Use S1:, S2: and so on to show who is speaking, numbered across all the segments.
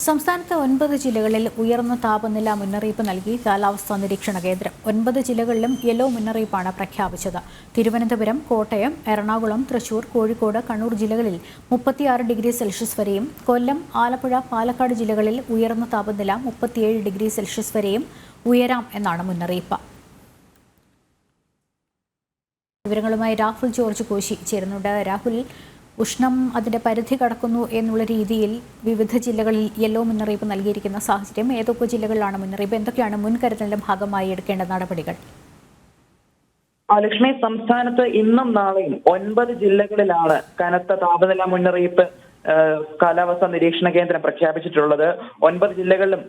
S1: സംസ്ഥാനത്ത് 9 ജില്ലകളിൽ ഉയർന്ന താപനില മുന്നറിയിപ്പ് നൽകി കാലാവസ്ഥാ നിരീക്ഷണ കേന്ദ്രം. 9 ജില്ലകളിലും യെല്ലോ മുന്നറിയിപ്പാണ് പ്രഖ്യാപിച്ചത്. തിരുവനന്തപുരം, കോട്ടയം, എറണാകുളം, തൃശൂർ, കോഴിക്കോട്, കണ്ണൂർ ജില്ലകളിൽ 36 ഡിഗ്രി സെൽഷ്യസ് വരെയും, കൊല്ലം, ആലപ്പുഴ, പാലക്കാട് ജില്ലകളിൽ ഉയർന്ന താപനില 37 ഡിഗ്രി സെൽഷ്യസ് വരെയും ഉയരാം എന്നാണ് മുന്നറിയിപ്പ്. വിവരങ്ങളുമായി രാഹുൽ ജോർജ് കോശി ചേരുന്നുണ്ട്. രാഹുൽ, ഉഷ്ണം അതിന്റെ പരിധി കടക്കുന്നു എന്നുള്ള രീതിയിൽ വിവിധ ജില്ലകളിൽ യെല്ലോ മുന്നറിയിപ്പ് നൽകിയിരിക്കുന്ന സാഹചര്യം, ഏതൊക്കെ ജില്ലകളിലാണ് മുന്നറിയിപ്പ്, എന്തൊക്കെയാണ് മുൻകരുതലിന്റെ ഭാഗമായി എടുക്കേണ്ട നടപടികൾ?
S2: ലക്ഷ്മി, സംസ്ഥാനത്ത് ഇന്നും നാളെയും 9 ജില്ലകളിലാണ് കനത്ത താപനില മുന്നറിയിപ്പ് കാലാവസ്ഥാ നിരീക്ഷണ കേന്ദ്രം പ്രഖ്യാപിച്ചിട്ടുള്ളത്. 9 ജില്ലകളിലും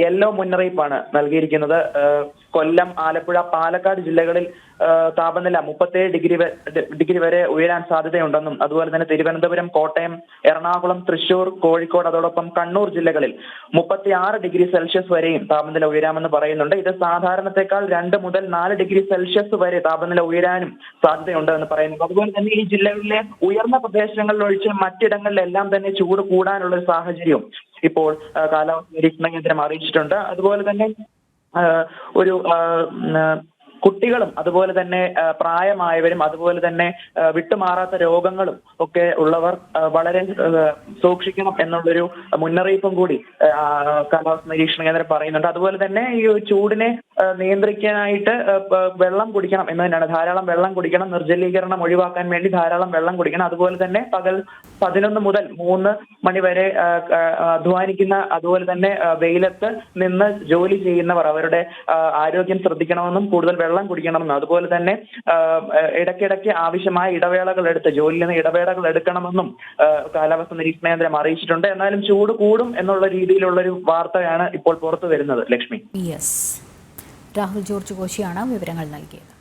S2: യെല്ലോ മുന്നറിയിപ്പാണ് നൽകിയിരിക്കുന്നത്. കൊല്ലം, ആലപ്പുഴ, പാലക്കാട് ജില്ലകളിൽ താപനില 37 ഡിഗ്രി വരെ ഉയരാൻ സാധ്യതയുണ്ടെന്നും, അതുപോലെ തന്നെ തിരുവനന്തപുരം, കോട്ടയം, എറണാകുളം, തൃശൂർ, കോഴിക്കോട്, അതോടൊപ്പം കണ്ണൂർ ജില്ലകളിൽ 36 ഡിഗ്രി സെൽഷ്യസ് വരെയും താപനില ഉയരാമെന്ന് പറയുന്നുണ്ട്. ഇത് സാധാരണത്തെക്കാൾ 2 മുതൽ 4 ഡിഗ്രി സെൽഷ്യസ് വരെ താപനില ഉയരാനും സാധ്യതയുണ്ട് എന്ന് പറയുന്നു. അതുപോലെ തന്നെ ഈ ജില്ലകളിലെ ഉയർന്ന പ്രദേശങ്ങളിൽ ഒഴിച്ച് മറ്റിടങ്ങളിലെല്ലാം തന്നെ ചൂട് കൂടാനുള്ള ഒരു സാഹചര്യവും ഇപ്പോൾ കാലാവസ്ഥാ നിരീക്ഷണ കേന്ദ്രം അറിയിച്ചിട്ടുണ്ട്. അതുപോലെ തന്നെ ഒരു കുട്ടികളും അതുപോലെ തന്നെ പ്രായമായവരും അതുപോലെ തന്നെ വിട്ടുമാറാത്ത രോഗങ്ങളും ഒക്കെ ഉള്ളവർ വളരെ സൂക്ഷിക്കണം എന്നുള്ളൊരു മുന്നറിയിപ്പും കൂടി കാലാവസ്ഥാ നിരീക്ഷണ കേന്ദ്രം പറയുന്നുണ്ട്. അതുപോലെ തന്നെ ഈ ചൂടിനെ നിയന്ത്രിക്കാനായിട്ട് വെള്ളം കുടിക്കണം എന്ന് തന്നെയാണ്. ധാരാളം വെള്ളം കുടിക്കണം, നിർജ്ജലീകരണം ഒഴിവാക്കാൻ വേണ്ടി ധാരാളം വെള്ളം കുടിക്കണം. അതുപോലെ തന്നെ പകൽ 11 മുതൽ 3 മണി വരെ അധ്വാനിക്കുന്ന, അതുപോലെ തന്നെ വെയിലത്ത് നിന്ന് ജോലി ചെയ്യുന്നവർ അവരുടെ ആരോഗ്യം ശ്രദ്ധിക്കണമെന്നും കൂടുതൽ വെള്ളം കുടിക്കണമെന്നും, അതുപോലെ തന്നെ ഇടയ്ക്കിടയ്ക്ക് ആവശ്യമായ ഇടവേളകൾ എടുത്ത് ജോലിയിൽ നിന്ന് ഇടവേളകൾ എടുക്കണമെന്നും കാലാവസ്ഥാ നിരീക്ഷണ കേന്ദ്രം അറിയിച്ചിട്ടുണ്ട്. എന്നാലും ചൂട് കൂടും എന്നുള്ള രീതിയിലുള്ളൊരു വാർത്തയാണ് ഇപ്പോൾ പുറത്തു വരുന്നത്. ലക്ഷ്മി,
S1: രാഹുൽ ജോർജ് കോശിയാണ് വിവരങ്ങൾ നൽകിയത്.